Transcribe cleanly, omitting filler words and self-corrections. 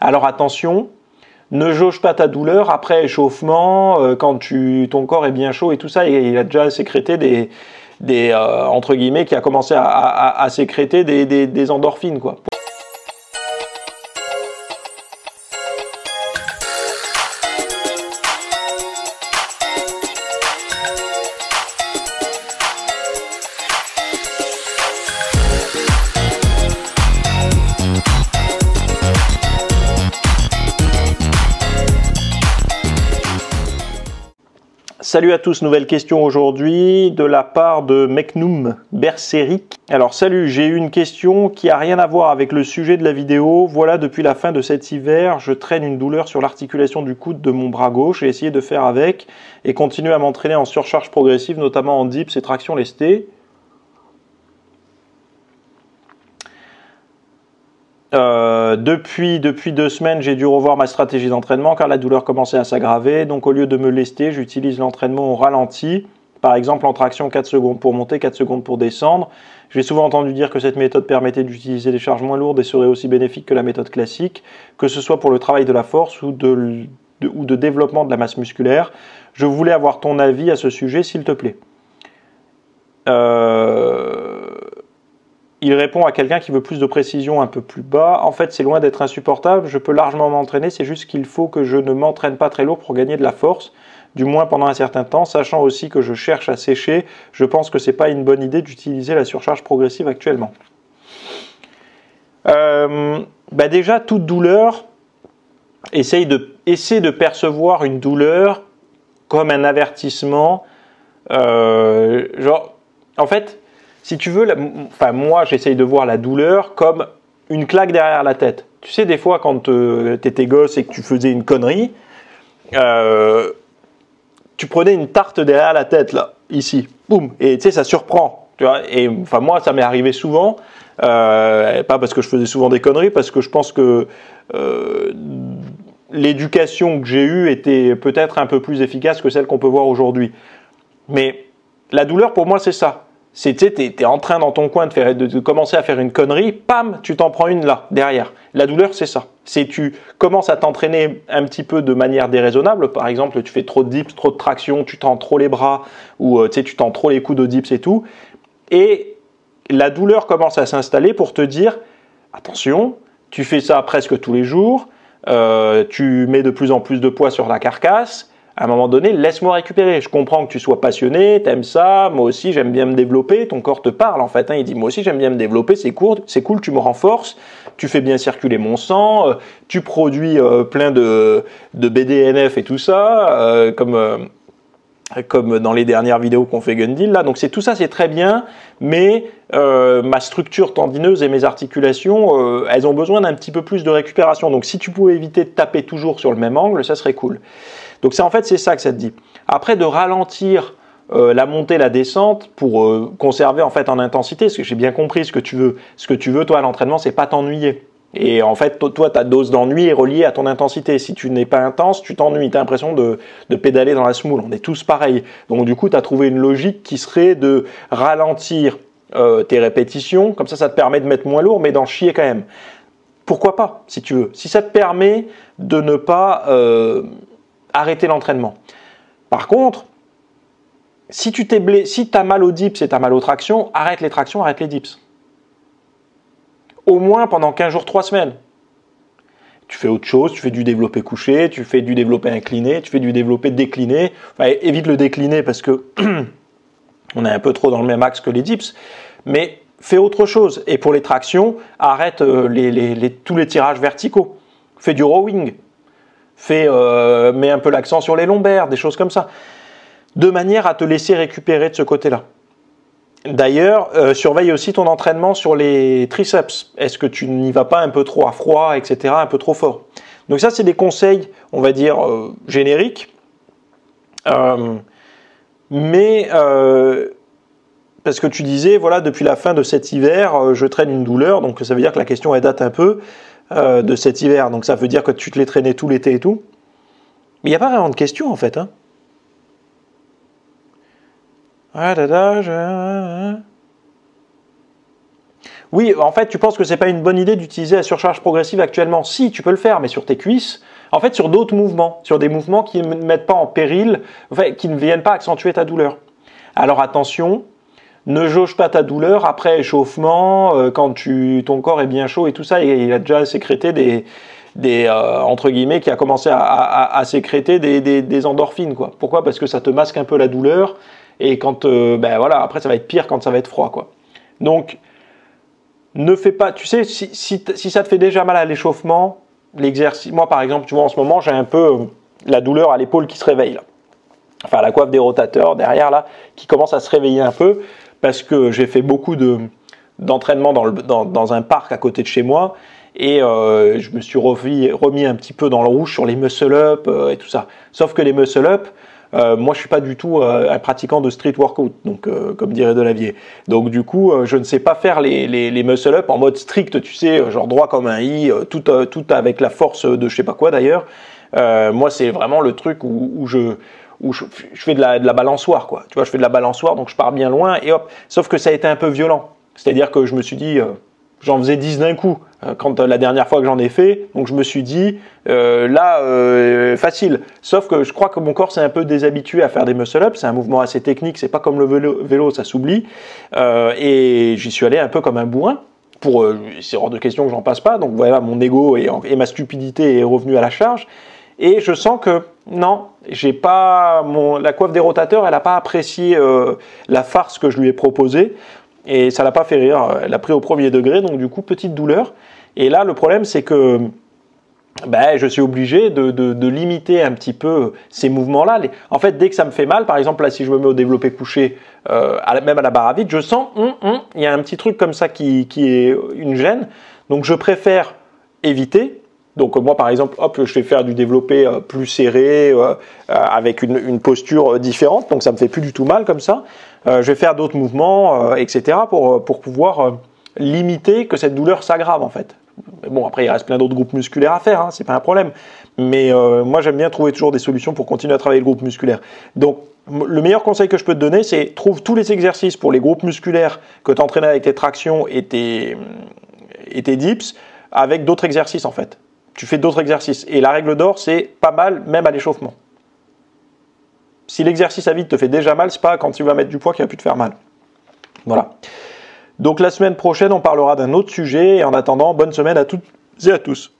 Alors attention, ne jauge pas ta douleur après échauffement, quand ton corps est bien chaud et tout ça, et il a déjà sécrété entre guillemets, qui a commencé à sécréter des endorphines, quoi. Salut à tous, nouvelle question aujourd'hui de la part de Meknoum Berceric. Alors salut, j'ai eu une question qui a rien à voir avec le sujet de la vidéo. Voilà, depuis la fin de cet hiver, je traîne une douleur sur l'articulation du coude de mon bras gauche. J'ai essayé de faire avec et continue à m'entraîner en surcharge progressive, notamment en dips et traction lestée. Depuis 2 semaines, j'ai dû revoir ma stratégie d'entraînement car la douleur commençait à s'aggraver. Donc au lieu de me lester, j'utilise l'entraînement au ralenti. Par exemple en traction 4 secondes pour monter, 4 secondes pour descendre. J'ai souvent entendu dire que cette méthode permettait d'utiliser des charges moins lourdes et serait aussi bénéfique que la méthode classique, que ce soit pour le travail de la force ou de développement de la masse musculaire. Je voulais avoir ton avis à ce sujet, s'il te plaît. Il répond à quelqu'un qui veut plus de précision un peu plus bas. En fait, c'est loin d'être insupportable. Je peux largement m'entraîner. C'est juste qu'il faut que je ne m'entraîne pas très lourd pour gagner de la force, du moins pendant un certain temps. Sachant aussi que je cherche à sécher, je pense que c'est pas une bonne idée d'utiliser la surcharge progressive actuellement. Déjà, toute douleur, essaye de percevoir une douleur comme un avertissement. En fait, si tu veux, moi j'essaye de voir la douleur comme une claque derrière la tête. Tu sais, des fois quand tu étais gosse et que tu faisais une connerie, tu prenais une tarte derrière la tête, là, ici, boum, et tu sais, ça surprend. Tu vois, et moi ça m'est arrivé souvent, pas parce que je faisais souvent des conneries, parce que je pense que l'éducation que j'ai eue était peut-être un peu plus efficace que celle qu'on peut voir aujourd'hui. Mais la douleur pour moi c'est ça. C'est, tu sais, t'es en train dans ton coin de commencer à faire une connerie, pam, tu t'en prends une là, derrière. La douleur, c'est ça. C'est tu commences à t'entraîner un petit peu de manière déraisonnable. Par exemple, tu fais trop de dips, trop de traction, tu tends trop les bras, ou tu sais, tu tends trop les coudes aux dips et tout. Et la douleur commence à s'installer pour te dire, attention, tu fais ça presque tous les jours, tu mets de plus en plus de poids sur la carcasse. À un moment donné, laisse-moi récupérer. Je comprends que tu sois passionné, t'aimes ça, moi aussi j'aime bien me développer, ton corps te parle en fait, hein. Il dit moi aussi j'aime bien me développer, c'est cool, tu me renforces, tu fais bien circuler mon sang, tu produis plein de BDNF et tout ça, comme dans les dernières vidéos qu'on fait Gundil là. Donc tout ça c'est très bien, mais ma structure tendineuse et mes articulations, elles ont besoin d'un petit peu plus de récupération. Donc si tu pouvais éviter de taper toujours sur le même angle, ça serait cool. Donc en fait c'est ça que ça te dit. Après de ralentir la montée, la descente pour conserver en fait en intensité, parce que j'ai bien compris ce que tu veux. Ce que tu veux toi à l'entraînement, c'est pas t'ennuyer. Et en fait, toi, ta dose d'ennui est reliée à ton intensité. Si tu n'es pas intense, tu t'ennuies. Tu as l'impression de pédaler dans la semoule. On est tous pareils. Donc du coup, tu as trouvé une logique qui serait de ralentir tes répétitions. Comme ça te permet de mettre moins lourd, mais d'en chier quand même. Pourquoi pas, si tu veux. Si ça te permet de ne pas arrêter l'entraînement. Par contre, si tu as mal aux dips et tu as mal aux tractions, arrête les tractions, arrête les dips. Au moins pendant 15 jours, 3 semaines. Tu fais autre chose, tu fais du développé couché, tu fais du développé incliné, tu fais du développé décliné. Enfin, évite le décliné parce que on est un peu trop dans le même axe que les dips. Mais fais autre chose. Et pour les tractions, arrête tous les tirages verticaux. Fais du rowing. Mets un peu l'accent sur les lombaires, des choses comme ça. De manière à te laisser récupérer de ce côté-là. D'ailleurs, surveille aussi ton entraînement sur les triceps. Est-ce que tu n'y vas pas un peu trop à froid, etc., un peu trop fort? Donc ça, c'est des conseils, on va dire, génériques. Parce que tu disais, voilà, depuis la fin de cet hiver, je traîne une douleur. Donc ça veut dire que la question, elle date un peu de cet hiver. Donc ça veut dire que tu te l'es traîné tout l'été et tout. Mais il n'y a pas vraiment de question, en fait, hein. Oui, en fait, tu penses que c'est pas une bonne idée d'utiliser la surcharge progressive actuellement? Si, tu peux le faire, mais sur tes cuisses. En fait, sur d'autres mouvements, sur des mouvements qui ne mettent pas en péril, enfin, qui ne viennent pas accentuer ta douleur. Alors attention, ne jauge pas ta douleur après échauffement, quand ton corps est bien chaud et tout ça, et il a déjà sécrété entre guillemets, qui a commencé à sécréter des endorphines, quoi. Pourquoi? Parce que ça te masque un peu la douleur, et quand, ben voilà, après ça va être pire quand ça va être froid, quoi. Donc, ne fais pas, tu sais, si ça te fait déjà mal à l'échauffement, l'exercice, moi par exemple, tu vois, en ce moment, j'ai un peu la douleur à l'épaule qui se réveille, là. Enfin, la coiffe des rotateurs derrière, là, qui commence à se réveiller un peu, parce que j'ai fait beaucoup d'entraînement dans un parc à côté de chez moi, et je me suis remis un petit peu dans le rouge sur les muscle-up et tout ça. Sauf que les muscle-up, moi je suis pas du tout un pratiquant de street workout, donc comme dirait Delavier. Donc du coup, je ne sais pas faire les muscle-up en mode strict, tu sais, genre droit comme un i, tout avec la force de je sais pas quoi d'ailleurs. Moi c'est vraiment le truc où je fais de la balançoire, quoi. Tu vois, je fais de la balançoire, donc je pars bien loin, et hop. Sauf que ça a été un peu violent. C'est-à-dire que je me suis dit, j'en faisais 10 d'un coup, quand la dernière fois que j'en ai fait, donc je me suis dit, facile. Sauf que je crois que mon corps s'est un peu déshabitué à faire des muscle-up, c'est un mouvement assez technique, c'est pas comme le vélo, ça s'oublie, et j'y suis allé un peu comme un bourrin. C'est hors de question que j'en passe pas, donc voilà, mon ego et ma stupidité est revenu à la charge. Et je sens que non, la coiffe des rotateurs, elle n'a pas apprécié la farce que je lui ai proposée, et ça l'a pas fait rire. Elle a pris au premier degré, donc du coup petite douleur. Et là, le problème, c'est que je suis obligé de limiter un petit peu ces mouvements-là. En fait, dès que ça me fait mal, par exemple là, si je me mets au développé couché, même à la barre à vide, je sens il y a un petit truc comme ça qui est une gêne. Donc je préfère éviter. Donc moi par exemple, hop, je vais faire du développé plus serré, avec une posture différente, donc ça me fait plus du tout mal comme ça. Je vais faire d'autres mouvements, etc. pour pouvoir limiter que cette douleur s'aggrave en fait. Mais bon, après il reste plein d'autres groupes musculaires à faire, hein, c'est pas un problème. Mais moi j'aime bien trouver toujours des solutions pour continuer à travailler le groupe musculaire. Donc le meilleur conseil que je peux te donner, c'est trouve tous les exercices pour les groupes musculaires que tu entraînais avec tes tractions et tes dips avec d'autres exercices en fait. Tu fais d'autres exercices. Et la règle d'or, c'est pas mal, même à l'échauffement. Si l'exercice à vide te fait déjà mal, c'est pas quand tu vas mettre du poids qu'il va plus te faire mal. Voilà. Donc la semaine prochaine, on parlera d'un autre sujet. Et en attendant, bonne semaine à toutes et à tous.